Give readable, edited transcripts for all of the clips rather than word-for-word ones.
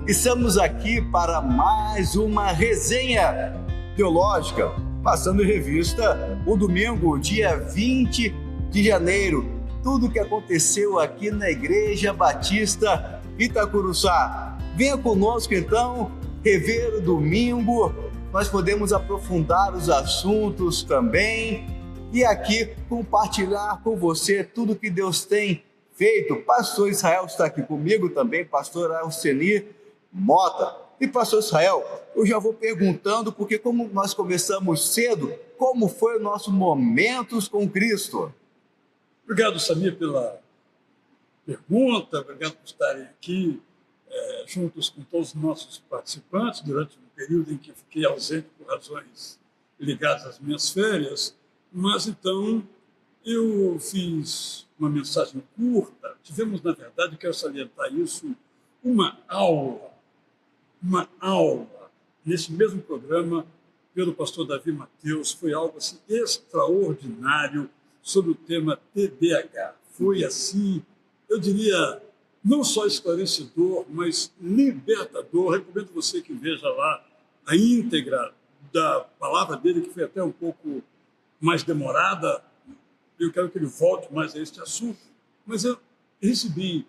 Estamos aqui para mais uma resenha teológica, passando em revista o domingo, dia 20 de janeiro. Tudo o que aconteceu aqui na Igreja Batista Itacuruçá. Venha conosco então, rever o domingo. Nós podemos aprofundar os assuntos também e aqui compartilhar com você tudo que Deus tem feito. Pastor Israel está aqui comigo também, pastor Alcenir Mota. E pastor Israel, eu já vou perguntando, porque como nós começamos cedo, como foi o nosso Momentos com Cristo? Obrigado, Samir, pela pergunta, obrigado por estarem aqui juntos com todos os nossos participantes durante o período em que fiquei ausente por razões ligadas às minhas férias. Mas então eu fiz uma mensagem curta. Tivemos, na verdade, quero salientar isso, uma aula nesse mesmo programa pelo pastor Davi Mateus. Foi algo assim extraordinário sobre o tema TDAH. Foi assim, eu diria, não só esclarecedor, mas libertador. Recomendo você que veja lá a íntegra da palavra dele, que foi até um pouco mais demorada. Eu quero que ele volte mais a este assunto. Mas eu recebi,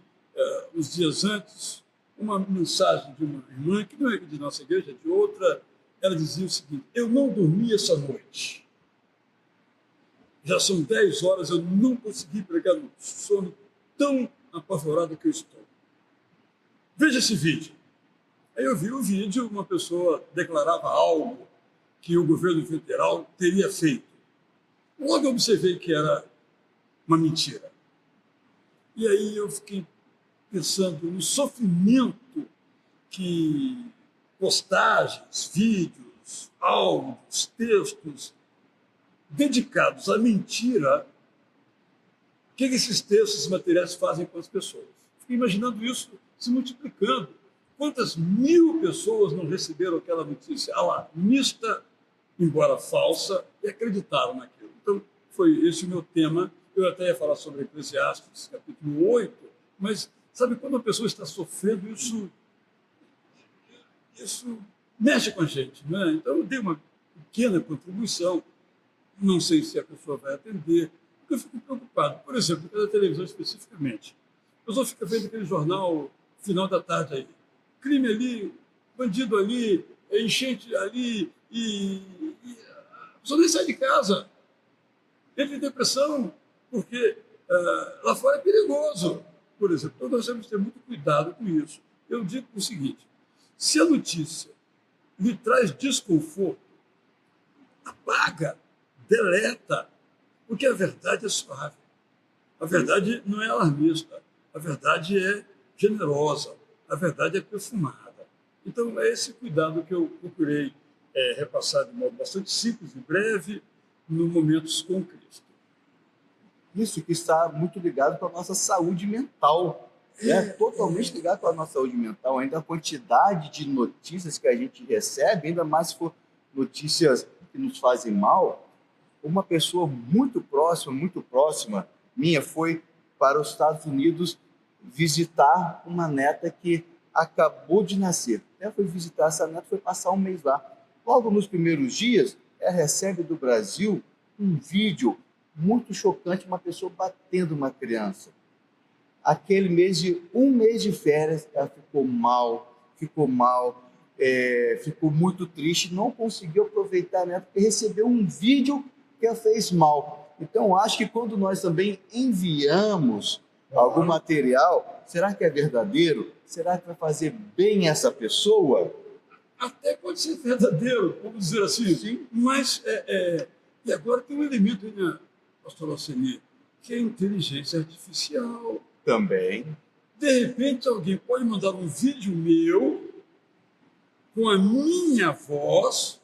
uns dias antes, uma mensagem de uma irmã, que não é de nossa igreja, é de outra. Ela dizia o seguinte: eu não dormi essa noite. Já são 10 horas, eu não consegui pegar no sono, tão apavorado que eu estou. Veja esse vídeo. Aí eu vi o vídeo, uma pessoa declarava algo que o governo federal teria feito. Logo eu observei que era uma mentira. E aí eu fiquei pensando no sofrimento que postagens, vídeos, áudios, textos dedicados à mentira, o que esses textos, esses materiais fazem com as pessoas. Fiquei imaginando isso se multiplicando. Quantas mil pessoas não receberam aquela notícia alarmista, embora falsa, e acreditaram naquilo. Então, foi esse o meu tema. Eu até ia falar sobre Eclesiastes, capítulo 8, mas, sabe, quando a pessoa está sofrendo, isso mexe com a gente, né? Então, eu dei uma pequena contribuição. Não sei se a pessoa vai atender, porque eu fico preocupado. Por exemplo, pela televisão especificamente. A pessoa fica vendo aquele jornal final da tarde aí. Crime ali, bandido ali, enchente ali, e a pessoa nem sai de casa. Entra em depressão, porque lá fora é perigoso. Por exemplo, então nós temos que ter muito cuidado com isso. Eu digo o seguinte: se a notícia lhe traz desconforto, apaga, deleta, porque a verdade é suave. A verdade não é alarmista, a verdade é generosa, a verdade é perfumada. Então, é esse cuidado que eu procurei repassar de modo bastante simples e breve no Momentos com Cristo. Isso que está muito ligado com a nossa saúde mental, totalmente ligado com a nossa saúde mental. Ainda a quantidade de notícias que a gente recebe, ainda mais se for notícias que nos fazem mal. Uma pessoa muito próxima minha foi para os Estados Unidos visitar uma neta que acabou de nascer. Ela foi visitar essa neta, foi passar um mês lá. Logo nos primeiros dias, ela recebe do Brasil um vídeo muito chocante, uma pessoa batendo uma criança. Um mês de férias, ela ficou mal, ficou muito triste, não conseguiu aproveitar a neta, porque recebeu um vídeo que a fez mal. Então, acho que quando nós também enviamos algum material, será que é verdadeiro? Será que vai fazer bem essa pessoa? Até pode ser verdadeiro, vamos dizer assim. Sim. Mas, e agora tem um elemento, né, pastor Alcenir, que é a inteligência artificial. Também. De repente, alguém pode mandar um vídeo meu com a minha voz,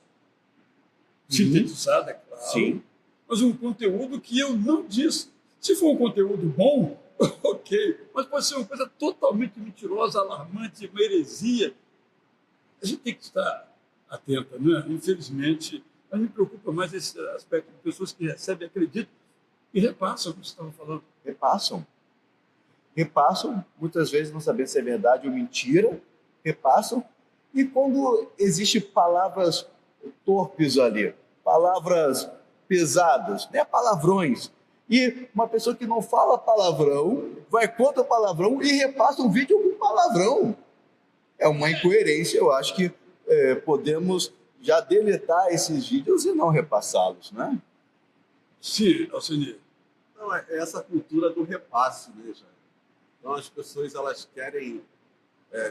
sintetizada, é claro, Sim. mas um conteúdo que eu não disse. Se for um conteúdo bom, ok, mas pode ser uma coisa totalmente mentirosa, alarmante, uma heresia. A gente tem que estar atenta, né? Infelizmente, mas me preocupa mais esse aspecto de pessoas que recebem, acreditam e repassam o que você estava falando. Repassam, muitas vezes não sabendo se é verdade ou mentira, repassam. E quando existem palavras torpes ali, palavras pesadas, né? Palavrões, e uma pessoa que não fala palavrão vai contra o palavrão e repassa um vídeo com palavrão. É uma incoerência, eu acho que podemos já deletar esses vídeos e não repassá-los, né? Sim, Alcine. Não, é essa cultura do repasse, né, Jair? Então, as pessoas, elas querem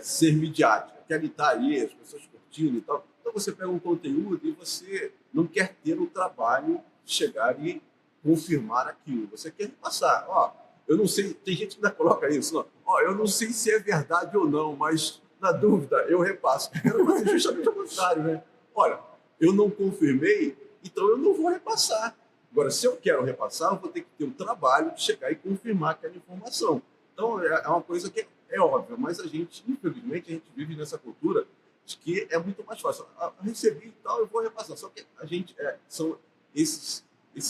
ser midiáticas, querem estar ali, as pessoas curtindo e tal. Então, você pega um conteúdo e você não quer ter o trabalho de chegar e confirmar aquilo. Você quer repassar. Ó, eu não sei, tem gente que ainda coloca isso, ó, eu não sei se é verdade ou não, mas, na dúvida, eu repasso. Eu quero fazer justamente o contrário, né? Olha, eu não confirmei, então eu não vou repassar. Agora, se eu quero repassar, eu vou ter que ter o trabalho de chegar e confirmar aquela informação. Então, é uma coisa que é óbvia, mas a gente, infelizmente, a gente vive nessa cultura de que é muito mais fácil. Recebi e tal, eu vou repassar. Só que a gente, são esses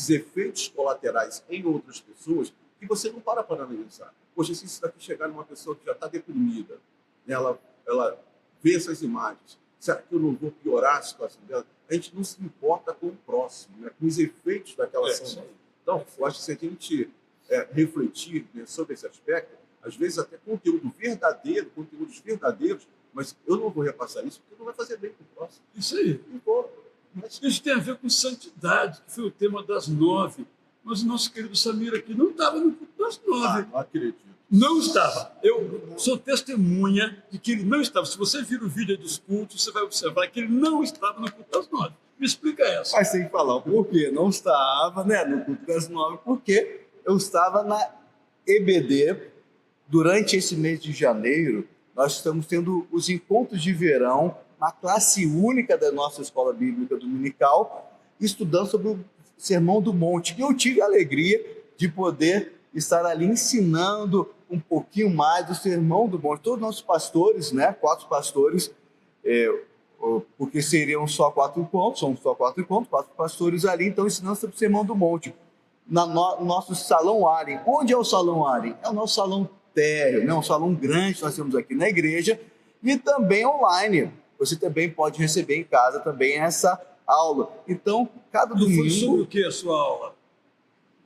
efeitos colaterais em outras pessoas que você não para analisar. Poxa, se isso daqui chegar numa pessoa que já está deprimida, né, ela vê essas imagens, será que eu não vou piorar a situação dela? A gente não se importa com o próximo, né, com os efeitos daquela ação. Então, eu acho que se a gente refletir, né, sobre esse aspecto, às vezes até conteúdos verdadeiros, mas eu não vou repassar isso porque não vai fazer bem para o próximo. Isso aí. Isso tem a ver com santidade, que foi o tema das 9. Mas o nosso querido Samir aqui não estava no culto das 9. Não acredito. Não estava. Eu sou testemunha de que ele não estava. Se você vir o vídeo dos cultos, você vai observar que ele não estava no culto das 9. Me explica essa. Mas tem que falar o porquê. Não estava, né, no culto das 9, porque eu estava na EBD. Durante esse mês de janeiro, nós estamos tendo os encontros de verão, uma classe única da nossa Escola Bíblica Dominical, estudando sobre o Sermão do Monte. E eu tive a alegria de poder estar ali ensinando um pouquinho mais do Sermão do Monte. Todos os nossos pastores, né, 4 pastores, porque seriam só 4 encontros, são só 4 encontros, 4 pastores ali, então ensinando sobre o Sermão do Monte. No nosso Salão Aren. Onde é o Salão Aren? É o nosso salão térreo, né? Um salão grande que nós temos aqui na igreja, e também online. Você também pode receber em casa também essa aula. Então, cada domingo... E foi sobre o que a sua aula?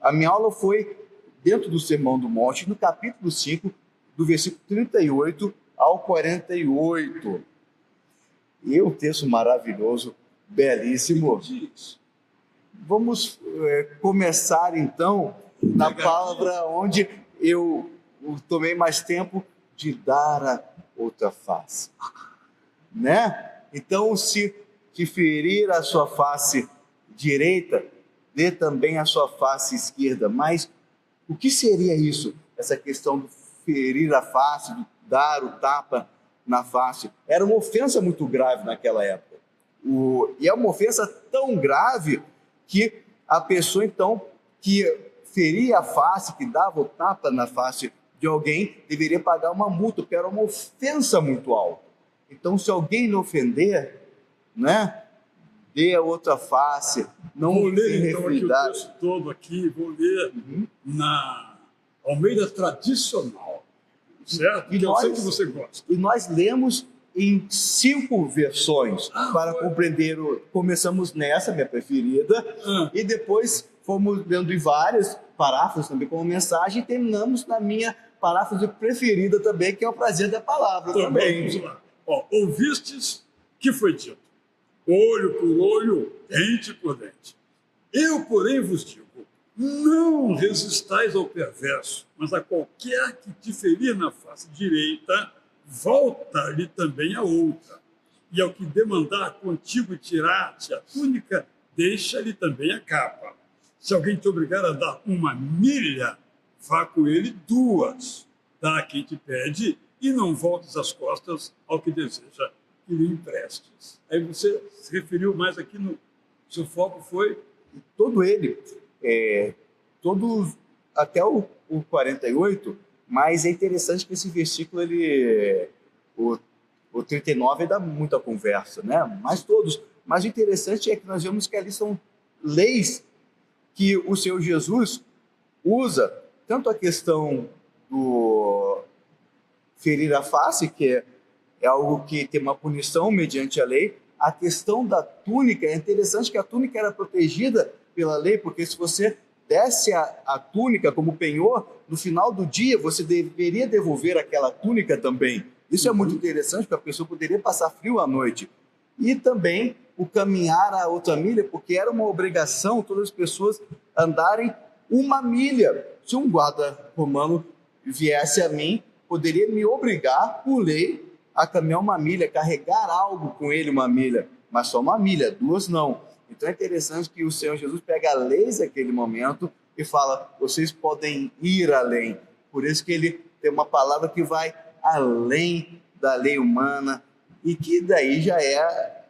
A minha aula foi dentro do Sermão do Monte, no capítulo 5, do versículo 38 ao 48. E é um texto maravilhoso, belíssimo. Vamos começar, então, na palavra onde eu tomei mais tempo de dar a outra face. Né? Então, se te ferir a sua face direita, dê também a sua face esquerda. Mas o que seria isso? Essa questão de ferir a face, de dar o tapa na face. Era uma ofensa muito grave naquela época. E é uma ofensa tão grave que a pessoa, então, que feria a face, que dava o tapa na face de alguém, deveria pagar uma multa, porque era uma ofensa muito alta. Então, se alguém lhe ofender, né, dê a outra face, não vou ler, então, aqui o refridar. texto todo aqui, vou ler na Almeida Tradicional, certo? E Eu sei que você gosta. E nós lemos em 5 versões para compreender. Começamos nessa, minha preferida, e depois fomos lendo em várias paráfrases também como mensagem, e terminamos na minha paráfrase preferida também, que é o prazer da palavra Então, também. vamos lá. Ouvistes que foi dito, olho por olho, dente por dente. Eu, porém, vos digo, não resistais ao perverso, mas a qualquer que te ferir na face direita, volta-lhe também a outra. E ao que demandar contigo tirar-te a túnica, deixa-lhe também a capa. Se alguém te obrigar a dar 1 milha, vá com ele 2. Dá a quem te pede e não voltes as costas ao que deseja que lhe emprestes. Aí você se referiu mais aqui no seu foco foi todo ele, até o 48, mas é interessante que esse versículo, o 39 dá muita conversa, né? Mas todos. Mas o interessante é que nós vemos que ali são leis que o Senhor Jesus usa, tanto a questão do ferir a face, que é algo que tem uma punição mediante a lei. A questão da túnica, é interessante que a túnica era protegida pela lei, porque se você desse a túnica como penhor, no final do dia você deveria devolver aquela túnica também. Isso é muito interessante, porque a pessoa poderia passar frio à noite. E também o caminhar a outra milha, porque era uma obrigação todas as pessoas andarem uma milha. Se um guarda romano viesse a mim, poderia me obrigar, por lei, a caminhar uma milha, carregar algo com ele uma milha, mas só uma milha, duas não. Então é interessante que o Senhor Jesus pega a lei naquele momento e fala, vocês podem ir além. Por isso que ele tem uma palavra que vai além da lei humana e que daí já é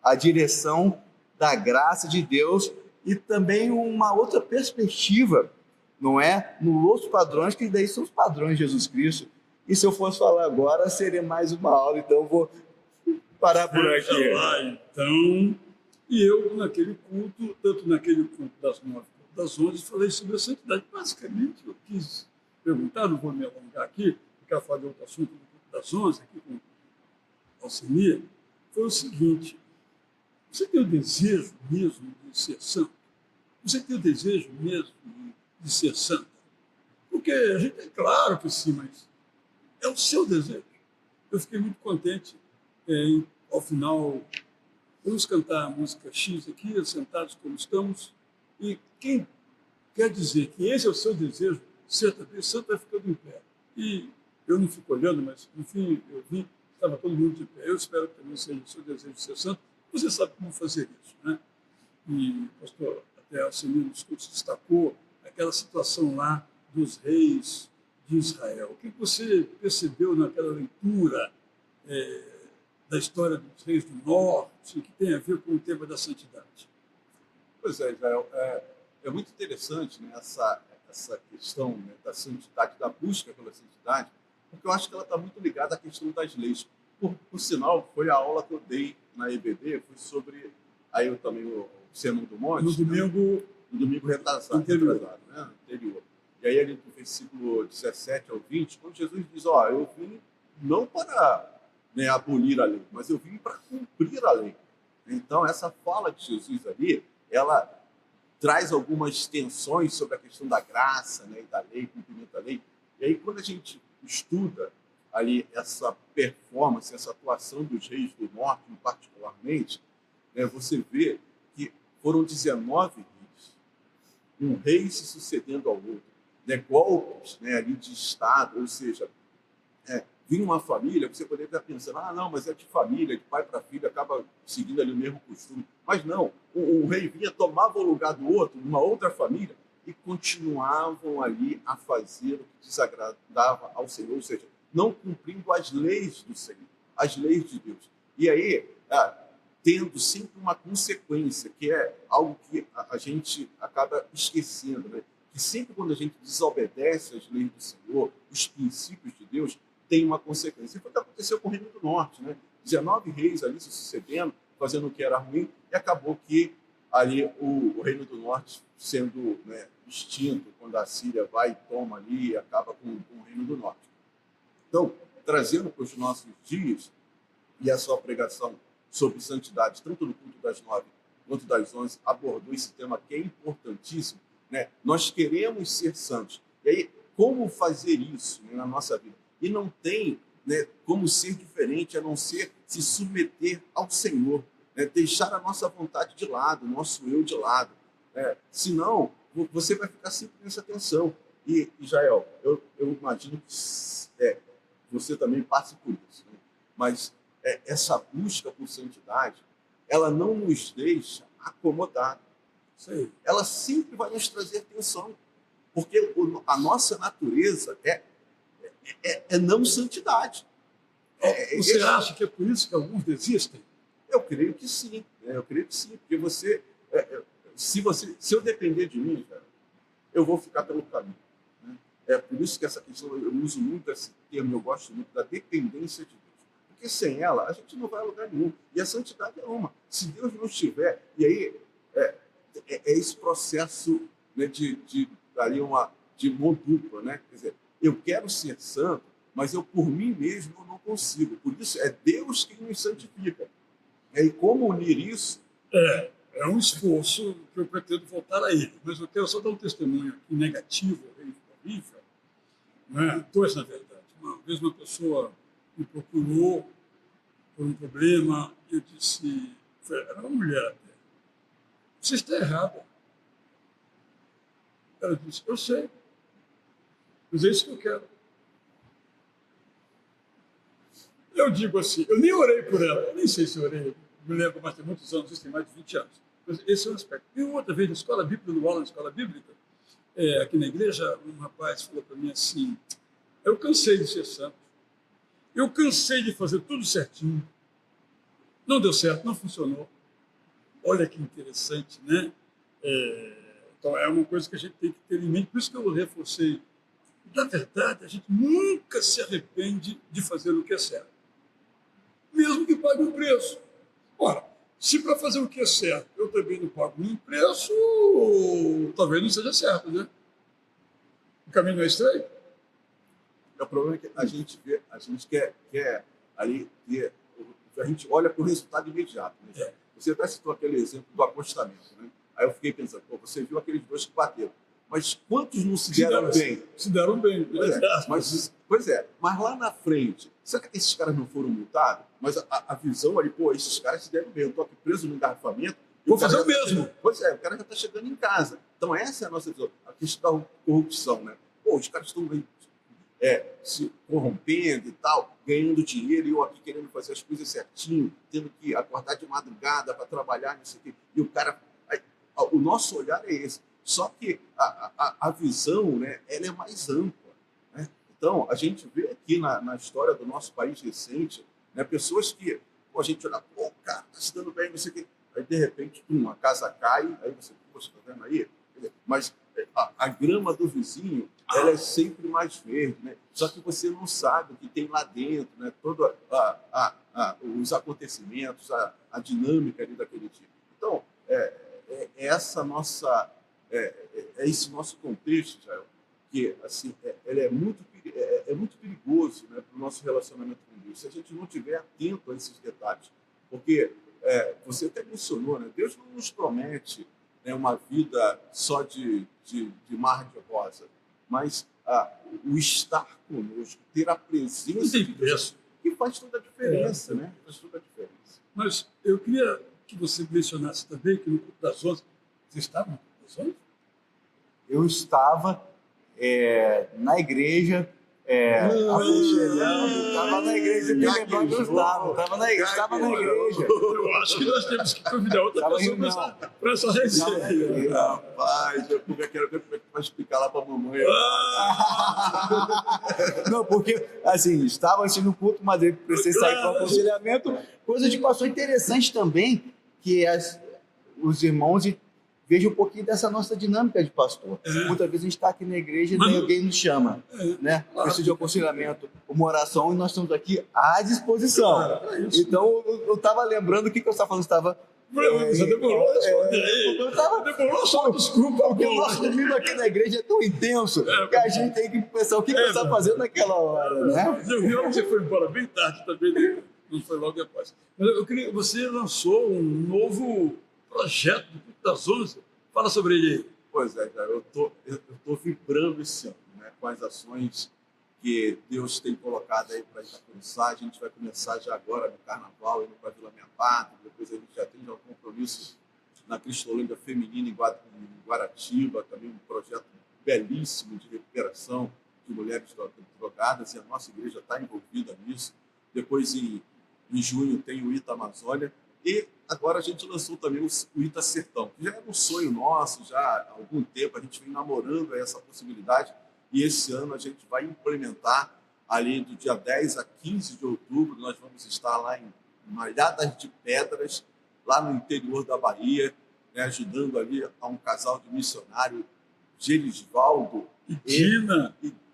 a direção da graça de Deus e também uma outra perspectiva, não é? Nos outros padrões, que daí são os padrões de Jesus Cristo. E se eu fosse falar agora, seria mais uma aula, então eu vou parar por aqui. Deixa lá, então. E eu, naquele culto, tanto naquele culto das 9 quanto das 11, falei sobre a santidade. Basicamente, eu quis perguntar, não vou me alongar aqui, porque eu falei outro assunto no culto das 11, aqui com Alcemia, foi o seguinte: você tem o desejo mesmo de ser santo? Você tem o desejo mesmo de ser santa? Porque a gente é claro que sim, mas é o seu desejo. Eu fiquei muito contente ao final. Vamos cantar a música X aqui, sentados como estamos. E quem quer dizer que esse é o seu desejo, ser também santo, vai ficando em pé. E eu não fico olhando, mas, enfim, eu vi, estava todo mundo de pé. Eu espero que também seja o seu desejo de ser santo. Você sabe como fazer isso, né? E o pastor até Alcemir nos cursos destacou aquela situação lá dos reis de Israel. O que você percebeu naquela leitura da história dos reis do norte, que tem a ver com o tema da santidade? Pois é, Israel, é muito interessante, né, essa questão, né, da santidade, da busca pela santidade, porque eu acho que ela está muito ligada à questão das leis. Por sinal, foi a aula que eu dei na EBD, foi sobre, aí eu também, o Sermão do Monte. No domingo, no domingo retrasado, né, anterior. E aí, ali do versículo 17 ao 20, quando Jesus diz, eu vim não para, né, abolir a lei, mas eu vim para cumprir a lei. Então, essa fala de Jesus ali, ela traz algumas tensões sobre a questão da graça, né, e da lei, cumprimento da lei. E aí, quando a gente estuda ali essa performance, essa atuação dos reis do norte, particularmente, né, você vê que foram 19 reis, um rei se sucedendo ao outro, né, golpes, né, ali de Estado, ou seja, vinha uma família, você poderia estar pensando, não, mas é de família, de pai para filho, acaba seguindo ali o mesmo costume. Mas não, o rei vinha, tomava o lugar do outro, numa outra família, e continuavam ali a fazer o que desagradava ao Senhor, ou seja, não cumprindo as leis do Senhor, as leis de Deus. E aí, tendo sempre uma consequência, que é algo que a gente acaba esquecendo, né? Que sempre quando a gente desobedece às leis do Senhor, os princípios de Deus, tem uma consequência. E foi o que aconteceu com o Reino do Norte, né? 19 reis ali se sucedendo, fazendo o que era ruim, e acabou que ali o Reino do Norte sendo, né, extinto, quando a Síria vai e toma ali e acaba com o Reino do Norte. Então, trazendo para os nossos dias, e a sua pregação sobre santidade, tanto no culto das 9 quanto das 11, abordou esse tema que é importantíssimo, né? Nós queremos ser santos. E aí, como fazer isso, né, na nossa vida? E não tem, né, como ser diferente, a não ser se submeter ao Senhor, né? Deixar a nossa vontade de lado, o nosso eu de lado. Senão, você vai ficar sempre nessa tensão. E, Israel, eu imagino que você também passe por isso, né? Mas essa busca por santidade, ela não nos deixa acomodados. Ela sempre vai nos trazer tensão, porque a nossa natureza é não santidade. Você acha que é por isso que alguns desistem? Eu creio que sim, né? Eu creio que sim, porque se eu depender de mim, cara, eu vou ficar pelo caminho, né? É por isso que essa questão, eu uso muito esse termo, eu gosto muito da dependência de Deus. Porque sem ela, a gente não vai a lugar nenhum. E a santidade é uma. Se Deus não estiver, e aí é esse processo, né, de mão dupla, né? Quer dizer, eu quero ser santo, mas eu por mim mesmo não consigo. Por isso, é Deus quem nos santifica. E como unir isso? É um esforço que eu pretendo voltar a ele. Mas eu quero só dar um testemunho aqui negativo, horrível. Né? Dois, na verdade. Uma vez uma pessoa me procurou por um problema, eu disse, era uma mulher até, você está errada. Ela disse, eu sei, mas é isso que eu quero. Eu digo assim, eu nem orei por ela, eu nem sei se orei, me lembro, mas tem muitos anos, isso tem mais de 20 anos. Mas esse é um aspecto. E outra vez, na escola bíblica, no aula na escola bíblica, aqui na igreja, um rapaz falou para mim assim, eu cansei de ser santo, eu cansei de fazer tudo certinho, não deu certo, não funcionou. Olha que interessante, né? Então, é uma coisa que a gente tem que ter em mente, por isso que eu reforcei. Na verdade, a gente nunca se arrepende de fazer o que é certo, mesmo que pague um preço. Ora, se para fazer o que é certo eu também não pago um preço, talvez não seja certo, né? O caminho não é estreito. O problema é que a gente quer ali ter, a gente olha para o resultado imediato. Né? Você até citou aquele exemplo do acostamento, né? Aí eu fiquei pensando, você viu aqueles dois que bateram, mas quantos não se deram bem? Se deram bem. Pois é, mas lá na frente, será que esses caras não foram multados? Mas a visão ali, esses caras se deram bem, eu estou aqui preso no engarrafamento. Vou fazer o mesmo. Pois é, o cara já está chegando em casa. Então essa é a nossa visão, a questão da corrupção, né? Os caras estão se corrompendo e tal, ganhando dinheiro, e eu aqui querendo fazer as coisas certinho, tendo que acordar de madrugada para trabalhar, não sei o quê. E o cara... O nosso olhar é esse. Só que a visão, né, ela é mais ampla. Né? Então, a gente vê aqui na história do nosso país recente, né, pessoas que a gente olha, o cara está se dando bem, não sei o quê. Aí, de repente, a casa cai, aí você, poxa, está vendo aí? Mas a grama do vizinho, ela é sempre mais verde, né? Só que você não sabe o que tem lá dentro, né? Todos os acontecimentos, a dinâmica ali daquele tipo. Então, esse nosso contexto, Jael, que assim, ele é muito perigoso, né, para o nosso relacionamento com Deus, se a gente não estiver atento a esses detalhes. Porque você até mencionou, né, Deus não nos promete, né, uma vida só de mar de rosa, mas o estar conosco, ter a presença de Deus, que faz toda a diferença, né? Faz toda a diferença. Mas eu queria que você mencionasse também que no culto das 11, você estava no culto das 11? Eu estava na igreja, aconselhando, estava na igreja, me lembrando que eu estava na igreja. Eu acho que nós temos que convidar outra pessoa para essa resenha. Rapaz, eu quero ver como é que vai explicar lá para a mamãe. Não, porque, assim, estava assim no culto, mas eu precisei sair para o aconselhamento. Coisa de passou interessante também, que os irmãos vejam um pouquinho dessa nossa dinâmica de pastor. Muitas vezes a gente está aqui na igreja e alguém nos chama, né? Precisa de aconselhamento, uma oração, e nós estamos aqui à disposição. Então, eu estava lembrando o que eu estava falando, estava... Você demorou a responder. Demorou só, desculpa. Porque o nosso domingo aqui na igreja é tão intenso que a gente tem que pensar o que você está fazendo naquela hora, né? Eu vi que você foi embora bem tarde também, né? Não foi logo depois. Mas eu queria, você lançou um novo projeto do Culto das 11. Fala sobre ele aí. Pois é, cara, eu tô vibrando esse ano, né, com as ações que Deus tem colocado aí para Itacuruçá. A gente vai começar já agora no Carnaval, indo para a Vila Minha Pátria, depois a gente já tem um compromisso na Cristolândia Feminina em Guaratiba, também um projeto belíssimo de recuperação de mulheres drogadas, e a nossa igreja está envolvida nisso. Depois, em junho, tem o Ita Amazônia, e agora a gente lançou também o Ita Sertão, que já era um sonho nosso, já há algum tempo a gente vem namorando essa possibilidade, e esse ano a gente vai implementar, ali do dia 10 a 15 de outubro, nós vamos estar lá em Malhadas de Pedras, lá no interior da Bahia, né, ajudando ali a um casal de missionário, Gelisvaldo e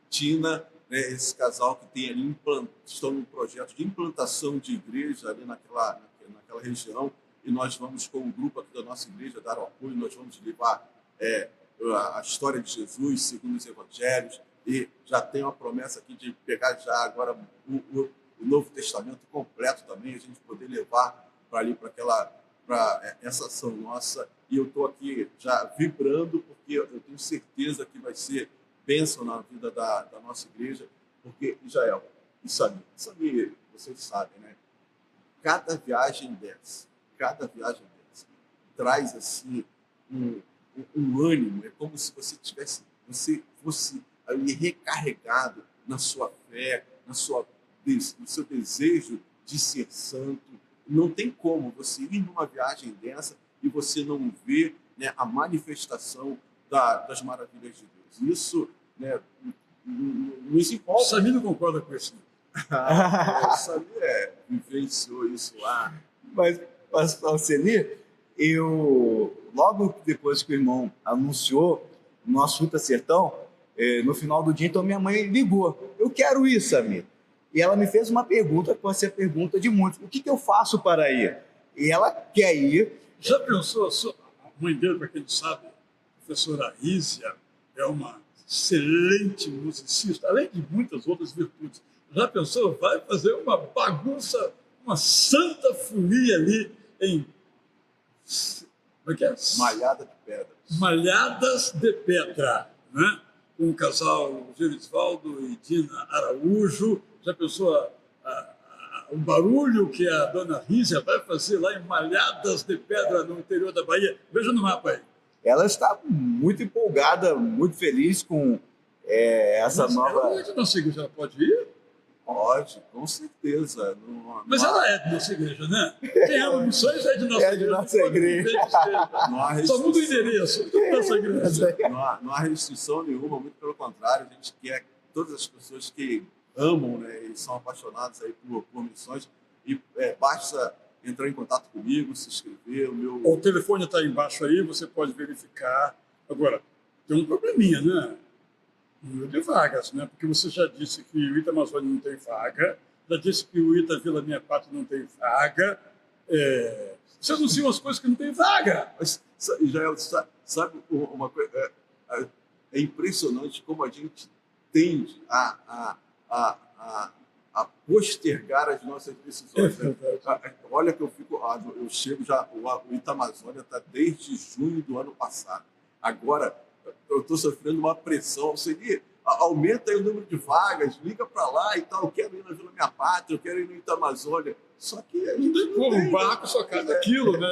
Tina, né, esse casal que tem ali estão num projeto de implantação de igreja ali naquela região, e nós vamos, com o grupo aqui da nossa igreja, dar o apoio, nós vamos levar a história de Jesus segundo os evangelhos, e já tem uma promessa aqui de pegar já agora o Novo Testamento completo também, a gente poder levar para ali, para essa ação nossa. E eu estou aqui já vibrando, porque eu tenho certeza que vai ser bênção na vida da nossa igreja, porque Israel e Samir, vocês sabem, né? Cada viagem dessa traz assim um ânimo, é como se você fosse ali recarregado na sua fé, no seu desejo de ser santo. Não tem como você ir numa viagem dessa e você não ver, né, a manifestação das maravilhas de Deus. Isso, né, nos empolga. O Samir não concorda com isso. O Samir vivenciou isso lá. Mas, pastor Alceni, logo depois que o irmão anunciou o nosso Ruta Sertão, no final do dia, então minha mãe ligou. Eu quero ir, Samir. E ela me fez uma pergunta, que pode ser a pergunta de muitos. O que eu faço para ir? E ela quer ir. Já pensou, a mãe dele, para quem não sabe, a professora Rízia, é uma excelente musicista, além de muitas outras virtudes. Já pensou? Vai fazer uma bagunça, uma santa folia ali em... Como é que é? Malhada de pedras. Malhadas de Pedra, né? Com o casal Gerisvaldo e Dina Araújo. Já pensou o barulho que a dona Rízia vai fazer lá em Malhadas de Pedra, no interior da Bahia? Veja no mapa aí. Ela está muito empolgada, muito feliz com essa nova... Ela é de nossa igreja, ela pode ir? Pode, com certeza. Mas ela é de nossa igreja, né? Quem ama missões é de nossa igreja. É de nossa igreja. Só muda o endereço. Nossa igreja. Não há restrição nenhuma, muito pelo contrário. A gente quer que todas as pessoas que amam, né, e são apaixonadas aí por missões, e basta entrar em contato comigo, se inscrever. O telefone está aí embaixo aí, você pode verificar. Agora, tem um probleminha, né? Número de vagas, né? Porque você já disse que o Ita Amazônia não tem vaga, já disse que o Ita Vila Minha Pátria não tem vaga. Você anuncia umas coisas que não tem vaga. Mas, Israel, sabe uma coisa? É impressionante como a gente tende a postergar as nossas decisões. Né? Olha que eu chego já, o Ita Amazônia está desde junho do ano passado. Agora, eu estou sofrendo uma pressão. Seria, aumenta aí o número de vagas, liga para lá e tal. Eu quero ir na Vila Minha Pátria, eu quero ir no Ita Amazônia. Só que a gente não tem. Um barco só cabe aquilo, né?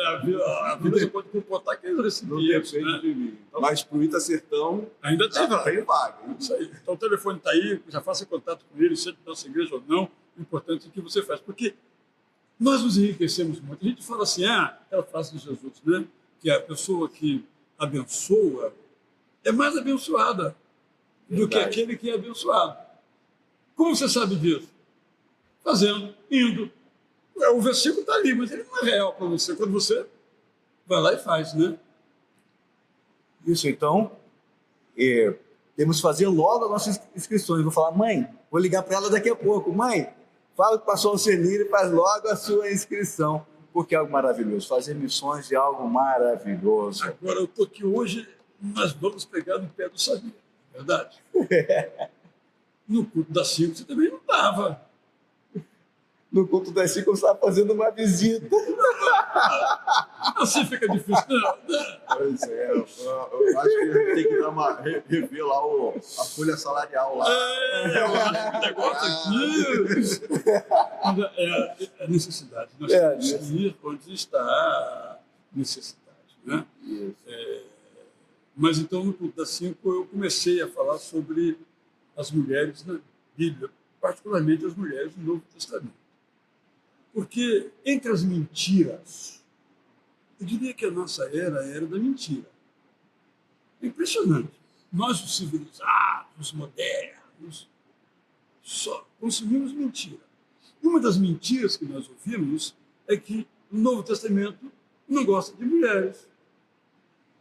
A vida só pode comportar aqueles recipientes. Não depende de mim. Mas para o Ita Sertão ainda tem vaga. Isso aí. Então o telefone está aí, já faça contato com ele, seja da nossa igreja ou não. O importante é o que você faz. Porque nós nos enriquecemos muito. A gente fala assim, aquela frase de Jesus, né? Que a pessoa que abençoa é mais abençoada do que aquele que é abençoado. Como você sabe disso? Fazendo, indo. O versículo está ali, mas ele não é real para você. Quando você vai lá e faz, né? Isso, então, temos que fazer logo as nossas inscrições. Vou falar, mãe, vou ligar para ela daqui a pouco. Mãe, fala que passou o Alceni e faz logo a sua inscrição, porque é algo maravilhoso. Fazer missões é algo maravilhoso. Agora, eu estou aqui hoje, nós vamos pegar no pé do Samir, verdade? No culto das 5 você também não estava. No culto das 5 eu estava fazendo uma visita. Assim fica difícil, não. Pois é, eu acho que a gente tem que rever lá a folha salarial lá. Eu acho que o negócio aqui é necessidade. Nós temos que ir onde está a necessidade, né? Mas então, no culto das 5, eu comecei a falar sobre as mulheres na Bíblia, particularmente as mulheres do Novo Testamento. Porque entre as mentiras, eu diria que a nossa era a era da mentira. É impressionante. Nós, os civilizados, os modernos, só consumimos mentira. E uma das mentiras que nós ouvimos é que o Novo Testamento não gosta de mulheres.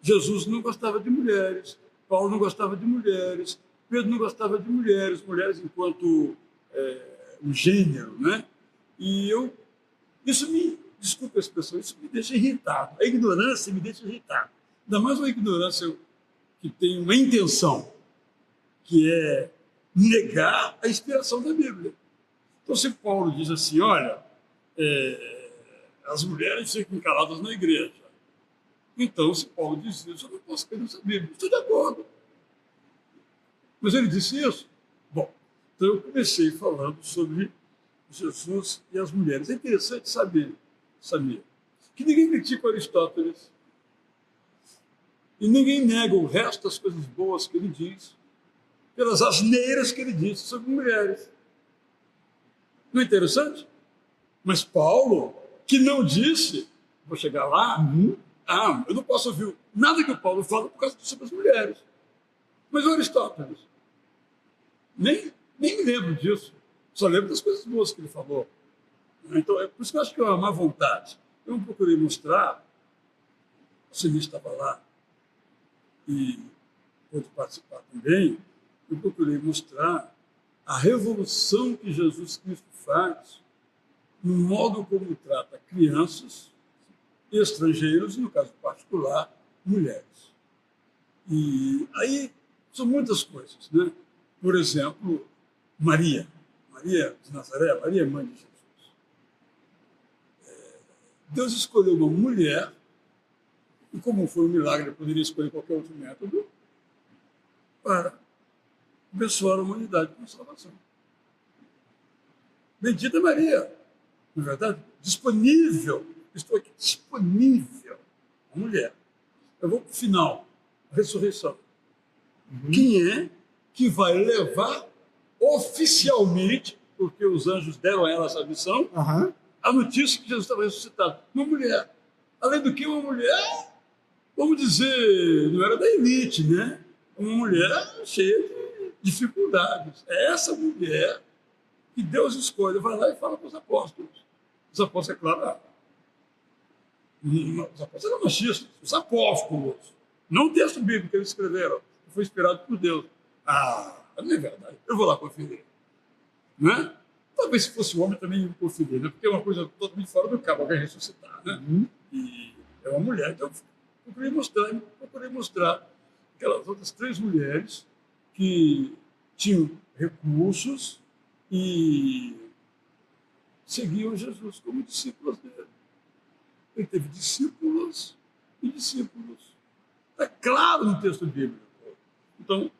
Jesus não gostava de mulheres, Paulo não gostava de mulheres, Pedro não gostava de mulheres, mulheres enquanto um gênero, né? E isso me, desculpa a expressão, isso me deixa irritado. A ignorância me deixa irritado. Ainda mais uma ignorância que tem uma intenção, que é negar a inspiração da Bíblia. Então, se Paulo diz assim, olha, as mulheres ficam caladas na igreja. Então, se Paulo diz isso, eu não posso crer nessa Bíblia. Estou de acordo. Mas ele disse isso? Bom, então eu comecei falando sobre Jesus e as mulheres. É interessante saber, Samir, que ninguém critica Aristóteles e ninguém nega o resto das coisas boas que ele diz pelas asneiras que ele disse sobre mulheres. Não é interessante? Mas Paulo, que não disse, vou chegar lá, eu não posso ouvir nada que o Paulo fala por causa sobre as mulheres. Mas o Aristóteles, nem me lembro disso, só lembro das coisas boas que ele falou. Então, é por isso que eu acho que é uma má vontade. Eu não procurei mostrar, o Samir estava lá e pôde participar também, eu procurei mostrar a revolução que Jesus Cristo faz no modo como trata crianças, estrangeiros e, no caso particular, mulheres. E aí são muitas coisas, né? Por exemplo, Maria de Nazaré, Maria é mãe de Jesus. Deus escolheu uma mulher, e como foi um milagre, ele poderia escolher qualquer outro método, para abençoar a humanidade com salvação. Bendita Maria, não é verdade? Disponível, estou aqui, disponível, a mulher. Eu vou para o final, a ressurreição. Quem é que vai levar oficialmente, porque os anjos deram a ela essa missão, a notícia que Jesus estava ressuscitado? Uma mulher. Além do que, uma mulher, vamos dizer, não era da elite, né? Uma mulher cheia de dificuldades. É essa mulher que Deus escolhe, vai lá e fala para os apóstolos. Os apóstolos, é claro, os apóstolos eram machistas, os apóstolos. Não o texto bíblico que eles escreveram, que foi inspirado por Deus. Não é verdade. Eu vou lá conferir. Não é? Talvez se fosse homem também eu conferir, né? Porque é uma coisa totalmente fora do cabo, alguém ressuscitar. Né? E é uma mulher. Então, procurei mostrar aquelas outras 3 mulheres que tinham recursos e seguiam Jesus como discípulos dele. Ele teve discípulos e discípulos. Está claro no texto bíblico. Então,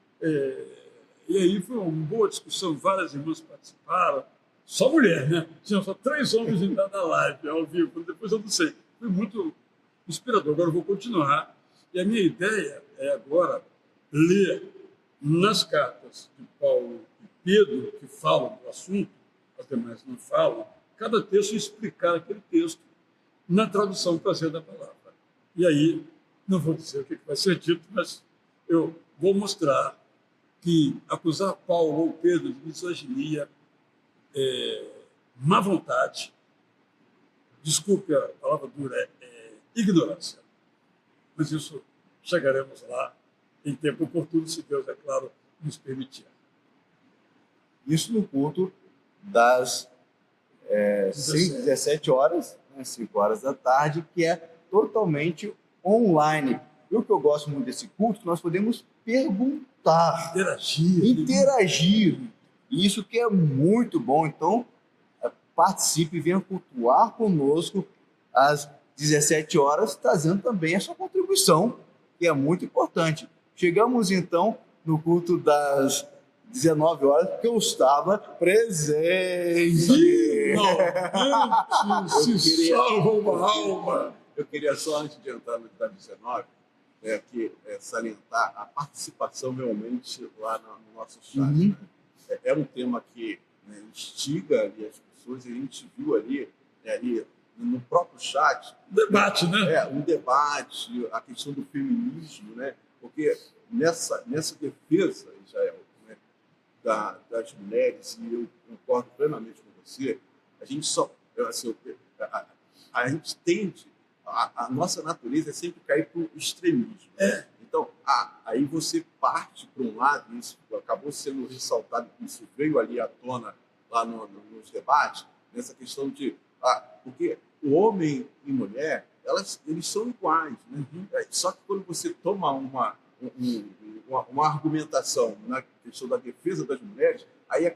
e aí foi uma boa discussão, várias irmãs participaram, só mulher, né? Tinham só 3 homens na live, ao vivo, depois eu não sei. Foi muito inspirador. Agora eu vou continuar. E a minha ideia é agora ler nas cartas de Paulo e Pedro, que falam do assunto, as demais não falam, cada texto explicar aquele texto na tradução prazer da palavra. E aí, não vou dizer o que vai ser dito, mas eu vou mostrar que acusar Paulo ou Pedro de misoginia, má vontade, desculpe a palavra dura, é ignorância. Mas isso chegaremos lá em tempo oportuno, se Deus, é claro, nos permitir. Isso no culto das 17 horas, né, 5 horas da tarde, que é totalmente online. E o que eu gosto muito desse culto, nós podemos perguntar, interagir. E isso que é muito bom. Então, participe e venha cultuar conosco às 17 horas, trazendo também a sua contribuição, que é muito importante. Chegamos, então, no culto das 19 horas, porque eu estava presente. Se salva uma alma. Eu queria só, antes de entrar no das 19, salientar a participação realmente lá no nosso chat. Né? É um tema que instiga ali as pessoas, e a gente viu ali no próprio chat debate, né? Um debate, a questão do feminismo, né? Porque nessa defesa, Israel, né, das mulheres, e eu concordo plenamente com você, a gente a gente tende, a nossa natureza é sempre cair para o extremismo. Então, aí você parte para um lado, e isso acabou sendo ressaltado, isso veio ali à tona lá nos debates, nessa questão de... porque o homem e mulher, eles são iguais. Né? Só que quando você toma uma argumentação na questão da defesa das mulheres, aí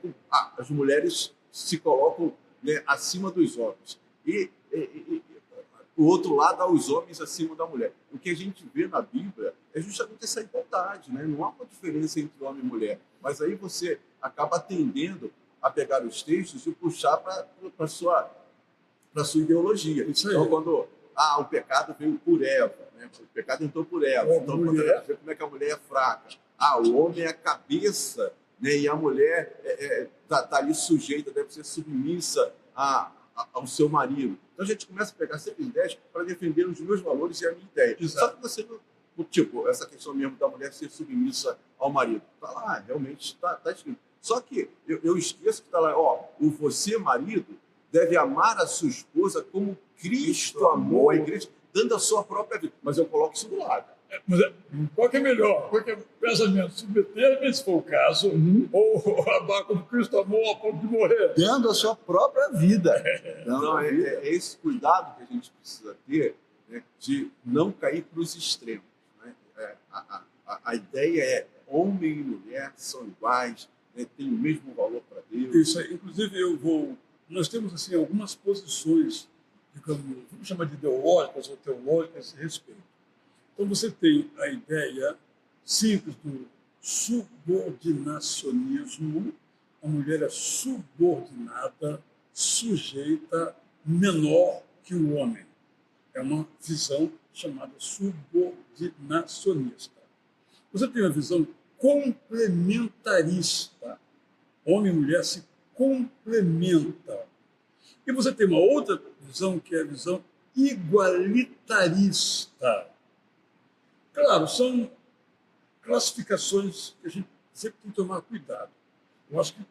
as mulheres se colocam, né, acima dos homens. E o outro lado, os homens acima da mulher. O que a gente vê na Bíblia é justamente essa igualdade, né? Não há uma diferença entre homem e mulher. Mas aí você acaba tendendo a pegar os textos e puxar para a sua ideologia. Então, quando o pecado veio por Eva, né? O pecado entrou por Eva. Então, quando a gente vê como é que a mulher é fraca. O homem é a cabeça, né? E a mulher está ali sujeita, deve ser submissa ao seu marido. Então, a gente começa a pegar sempre ideias para defender os meus valores e a minha ideia. Exato. Só que você não... Tipo, essa questão mesmo da mulher ser submissa ao marido. Está lá, realmente está escrito. Só que eu esqueço que está lá, o você, marido, deve amar a sua esposa como Cristo amou a igreja, dando a sua própria vida. Mas eu coloco isso do lado. Mas qual que é melhor? Qual que é pensamento? Submeter-me, se for o caso, ou amar como Cristo amou a ponto de morrer? Dando a sua própria vida. Então, é esse cuidado que a gente precisa ter, né, de não cair para os extremos. Né? A ideia é homem e mulher são iguais, né, têm o mesmo valor para Deus. Isso aí. Inclusive, nós temos assim, algumas posições, digamos, vamos chamar de ideológicas ou teológicas a esse respeito. Então, você tem a ideia simples do subordinacionismo. A mulher é subordinada, sujeita, menor que o homem. É uma visão chamada subordinacionista. Você tem uma visão complementarista. Homem e mulher se complementam. E você tem uma outra visão, que é a visão igualitarista. Claro, são classificações que a gente sempre tem que tomar cuidado. Eu acho que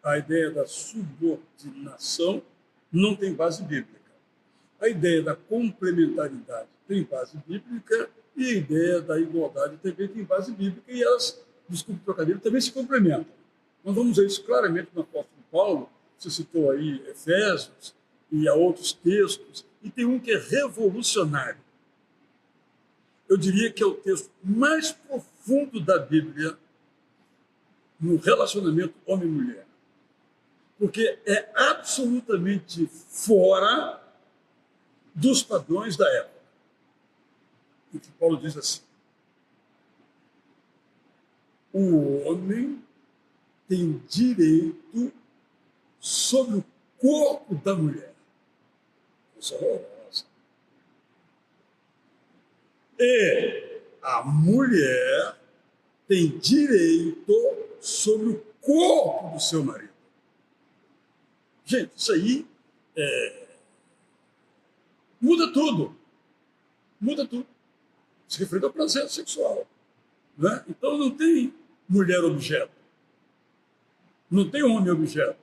a ideia da subordinação não tem base bíblica. A ideia da complementaridade tem base bíblica e a ideia da igualdade também tem base bíblica e elas, desculpe o trocadilho, também se complementam. Nós vamos ver isso claramente no apóstolo Paulo. Você citou aí Efésios e há outros textos, e tem um que é revolucionário. Eu diria que é o texto mais profundo da Bíblia no relacionamento homem-mulher. Porque é absolutamente fora dos padrões da época. O que Paulo diz assim: o homem tem direito sobre o corpo da mulher. Isso é horroroso. E a mulher tem direito sobre o corpo do seu marido. Gente, isso aí muda tudo. Muda tudo. Se refere ao prazer sexual. Né? Então não tem mulher objeto. Não tem homem objeto.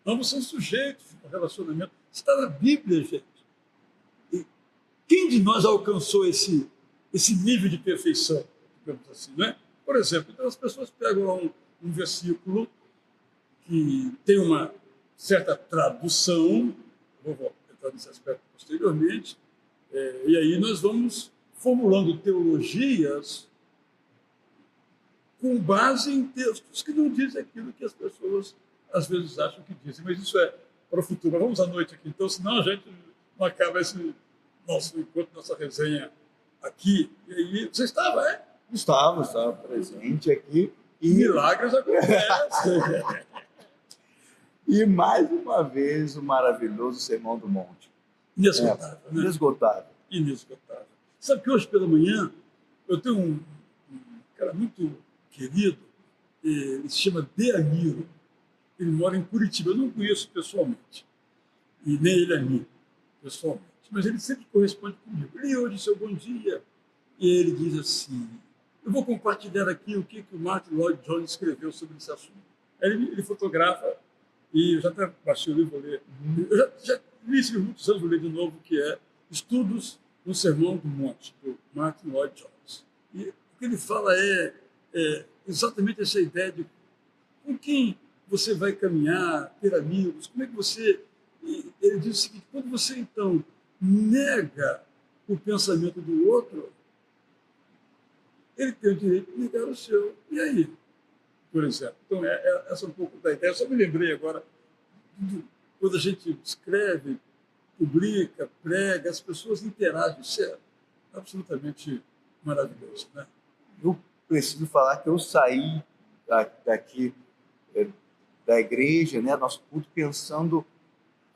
Ambos são sujeitos ao relacionamento. Está na Bíblia, gente. E quem de nós alcançou esse nível de perfeição, digamos assim, né? Por exemplo, então as pessoas pegam lá um versículo que tem uma certa tradução, vou entrar nesse aspecto posteriormente, e aí nós vamos formulando teologias com base em textos que não dizem aquilo que as pessoas às vezes acham que dizem, mas isso é para o futuro. Mas vamos à noite aqui, então, senão a gente não acaba esse nosso encontro, nossa resenha aqui. E aí, você estava, é? Estava presente aqui. E milagres acontecem. E mais uma vez o maravilhoso Sermão do Monte. Inesgotável, né? Inesgotável. Inesgotável. Sabe que hoje pela manhã eu tenho um cara muito querido, ele se chama Deaniro. Ele mora em Curitiba. Eu não o conheço pessoalmente. E nem ele a mim, pessoalmente. Mas ele sempre corresponde comigo. Ele hoje disse bom dia. E ele diz assim: eu vou compartilhar aqui o que o Martin Lloyd Jones escreveu sobre esse assunto. Ele fotografa, e eu já até baixei o livro, vou ler. Eu já li isso há muitos anos, vou ler de novo, que é Estudos no Sermão do Monte, do Martin Lloyd Jones. E o que ele fala é exatamente essa ideia de com quem você vai caminhar, ter amigos, como é que você... Ele diz o seguinte: quando você, então, nega o pensamento do outro, ele tem o direito de negar o seu. E aí? Por exemplo. Então, essa é um pouco da ideia. Eu só me lembrei agora Quando a gente escreve, publica, prega, as pessoas interagem. Isso é absolutamente maravilhoso, né? Eu preciso falar que eu saí daqui da igreja, né, nosso culto, pensando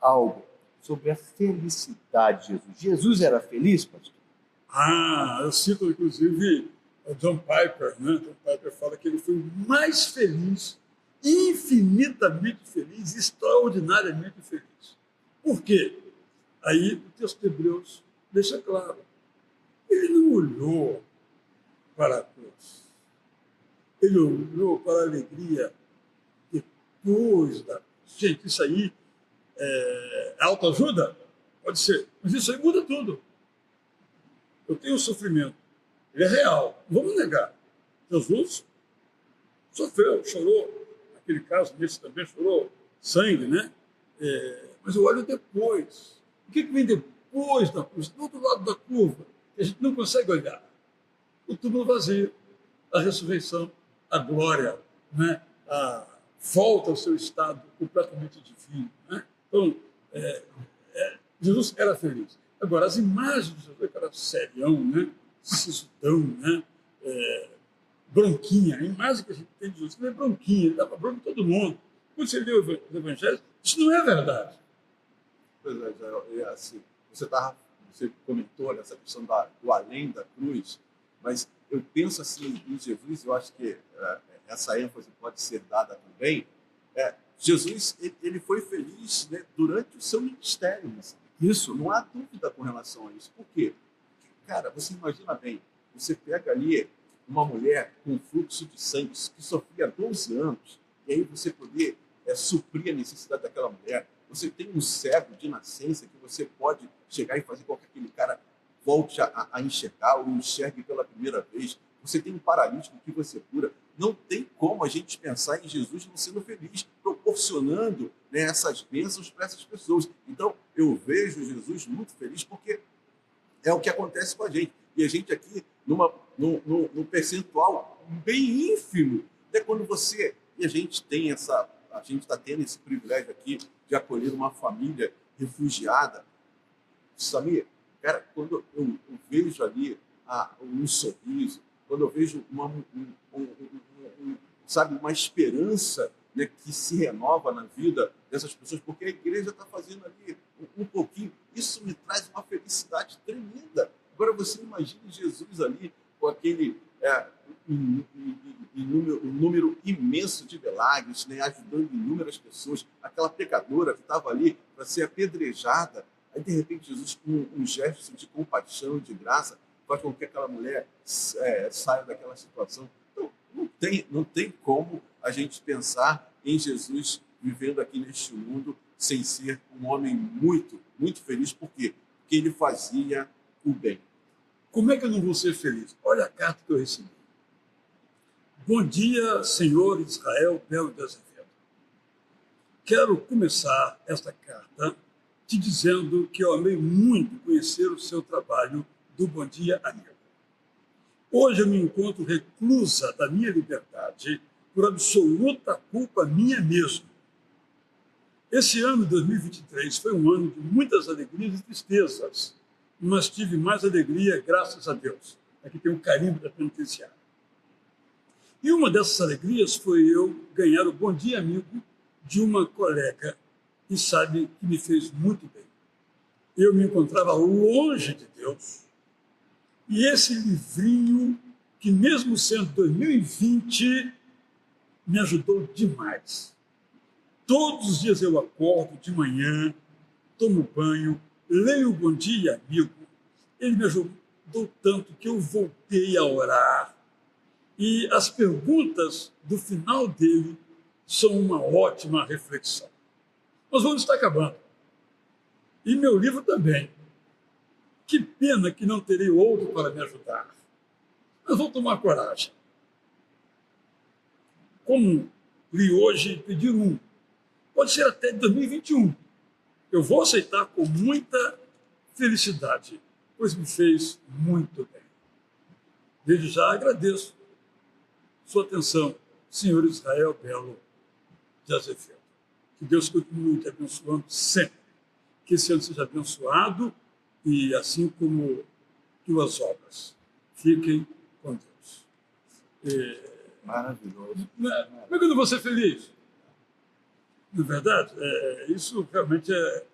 algo sobre a felicidade de Jesus. Jesus era feliz, pastor? Eu cito, inclusive, o John Piper, né? John Piper fala que ele foi o mais feliz, infinitamente feliz, extraordinariamente feliz. Por quê? Aí o texto de Hebreus deixa claro. Ele não olhou para a cruz. Ele olhou para a alegria depois da cruz. Gente, isso aí é autoajuda? Pode ser. Mas isso aí muda tudo. Eu tenho sofrimento. Ele é real. Não vamos negar. Jesus sofreu, chorou. Naquele caso, nesse também chorou sangue, né? Mas eu olho depois. O que vem depois da cruz? Do outro lado da curva, que a gente não consegue olhar. O túmulo vazio, a ressurreição, a glória, né? A volta ao seu estado completamente divino. Né? Então, Jesus era feliz. Agora, as imagens de Jesus, que era serião, né? Sisudão, né? Bronquinha. A imagem que a gente tem de Jesus é bronquinha, ele dava bronca em todo mundo. Quando você lê os evangelhos, isso não é verdade. Pois é, assim, você comentou nessa questão do além da cruz, mas eu penso assim em Jesus, eu acho que essa ênfase pode ser dada também. Jesus, ele foi feliz, né, durante o seu ministério. Isso, não há dúvida com relação a isso. Por quê? Porque, cara, você imagina bem, você pega ali uma mulher com fluxo de sangue que sofria 12 anos, e aí você poder suprir a necessidade daquela mulher. Você tem um cego de nascença que você pode chegar e fazer com que aquele cara volte a enxergar ou enxergue pela primeira vez. Você tem um paralítico que você cura. Não tem como a gente pensar em Jesus não sendo feliz, proporcionando, né, essas bênçãos para essas pessoas. Então, eu vejo Jesus muito feliz porque é o que acontece com a gente. E a gente aqui, num percentual bem ínfimo, até quando você... E a gente está tendo esse privilégio aqui de acolher uma família refugiada. Samir, cara, quando eu vejo ali um sorriso, quando eu vejo uma esperança, né, que se renova na vida dessas pessoas, porque a igreja está fazendo ali um pouquinho, isso me traz uma felicidade tremenda. Agora você imagine Jesus ali com aquele um número imenso de milagres, né, ajudando inúmeras pessoas, aquela pecadora que estava ali para ser apedrejada, aí de repente Jesus, com um gesto de compaixão, de graça, faz com que aquela mulher saia daquela situação. Então, não tem como a gente pensar em Jesus vivendo aqui neste mundo sem ser um homem muito, muito feliz. Por quê? Porque ele fazia o bem. Como é que eu não vou ser feliz? Olha a carta que eu recebi. Bom dia, senhor Israel Belo de Azevedo. Quero começar esta carta te dizendo que eu amei muito conhecer o seu trabalho do Bom Dia Amigo. Hoje eu me encontro reclusa da minha liberdade por absoluta culpa minha mesmo. Esse ano de 2023 foi um ano de muitas alegrias e tristezas, mas tive mais alegria, graças a Deus. Aqui tem um carimbo da penitenciária. E uma dessas alegrias foi eu ganhar o Bom Dia Amigo de uma colega que sabe que me fez muito bem. Eu me encontrava longe de Deus, e esse livrinho, que mesmo sendo 2020, me ajudou demais. Todos os dias eu acordo de manhã, tomo banho, leio o Bom Dia Amigo. Ele me ajudou tanto que eu voltei a orar. E as perguntas do final dele são uma ótima reflexão. Nós vamos estar acabando. E meu livro também. Que pena que não terei outro para me ajudar. Mas vou tomar coragem. Como li hoje, pedir um. Pode ser até de 2021. Eu vou aceitar com muita felicidade, pois me fez muito bem. Desde já agradeço sua atenção, senhor Israel Belo de Azevedo. Que Deus continue te abençoando sempre. Que esse ano seja abençoado e assim como tuas obras. Fiquem com Deus. Maravilhoso. Como é que eu não vou ser feliz? Na verdade, isso realmente é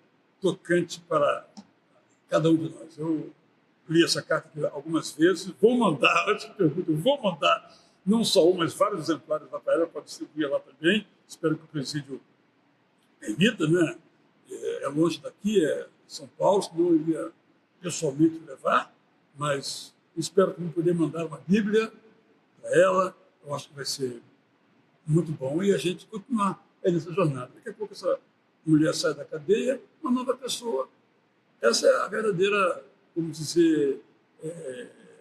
tocante para cada um de nós. Eu li essa carta aqui algumas vezes, vou mandar, antes que pergunte, vou mandar não só um, mas vários exemplares lá para ela, para distribuir lá também. Espero que o presídio permita, né? É longe daqui, é São Paulo, senão eu iria pessoalmente levar, mas espero também poder mandar uma Bíblia para ela. Eu acho que vai ser muito bom e a gente continuar nessa jornada. Daqui a pouco essa mulher sai da cadeia, uma nova pessoa. Essa é a verdadeira, vamos dizer,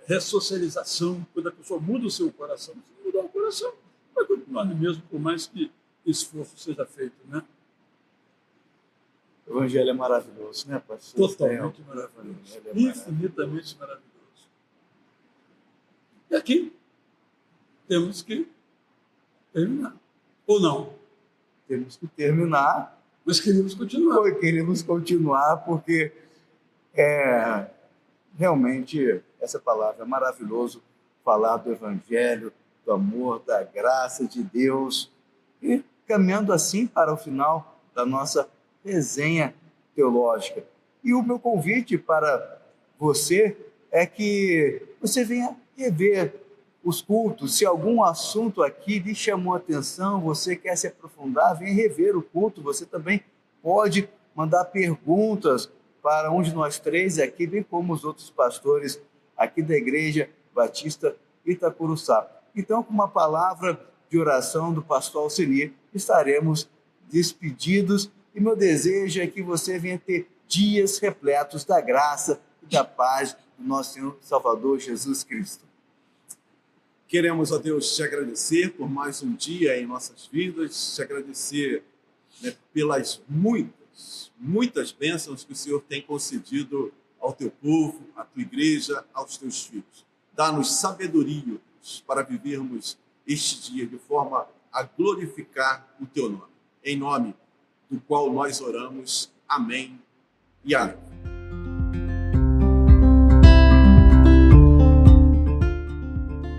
ressocialização, quando a pessoa muda o seu coração. Se mudar o coração, vai continuar no mesmo, por mais que esforço seja feito, né? O Evangelho é maravilhoso, né, pastor? Totalmente maravilhoso. Infinitamente maravilhoso. E aqui temos que terminar. Ou não? Temos que terminar. Mas queríamos continuar. Queremos continuar porque realmente essa palavra é maravilhoso, falar do Evangelho, do amor, da graça de Deus e caminhando assim para o final da nossa resenha teológica. E o meu convite para você é que você venha rever os cultos. Se algum assunto aqui lhe chamou a atenção, você quer se aprofundar, venha rever o culto. Você também pode mandar perguntas para um de nós três aqui, bem como os outros pastores aqui da Igreja Batista Itacuruçá. Então, com uma palavra de oração do pastor Alcenir, estaremos despedidos e meu desejo é que você venha ter dias repletos da graça e da paz do nosso Senhor Salvador Jesus Cristo. Queremos, ó Deus, te agradecer por mais um dia em nossas vidas, te agradecer, né, pelas muitas bênçãos que o Senhor tem concedido ao teu povo, à tua igreja, aos teus filhos. Dá-nos sabedoria para vivermos este dia de forma a glorificar o teu nome. Em nome do qual nós oramos. Amém e amém.